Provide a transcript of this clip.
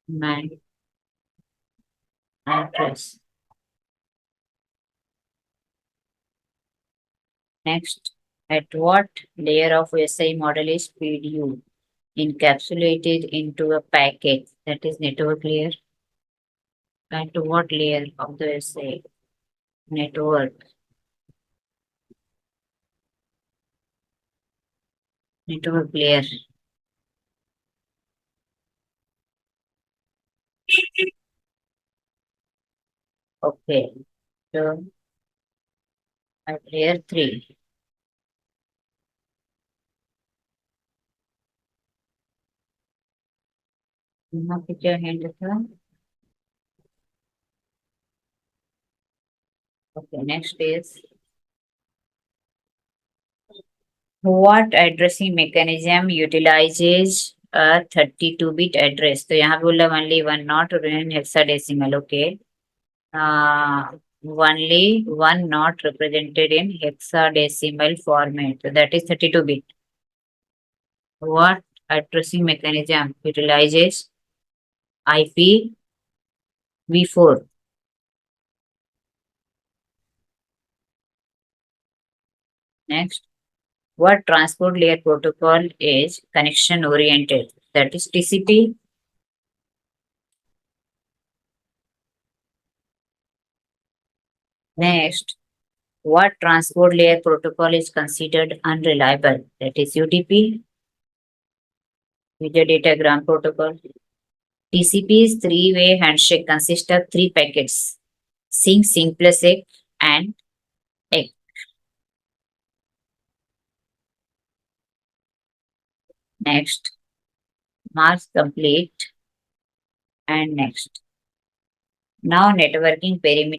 Man address. Next, at what layer of SI model is PDU encapsulated into a packet that is network layer? At what layer of the SI network layer? Okay, so at layer 3. Now put your hand at the. Okay, next is what addressing mechanism utilizes a 32-bit address? तो यहाँ पे बोला only one not in hexadecimal. Okay. Uh, only one not represented in hexadecimal format. So that is 32-bit. What addressing mechanism utilizes IPv4? Next, what transport layer protocol is connection oriented? That is TCP. Next, what transport layer protocol is considered unreliable? That is UDP, Video Datagram Protocol. TCP's three-way handshake consists of three packets: sync, sync plus egg, and egg. Next, marks complete, and next. Now networking perimeter.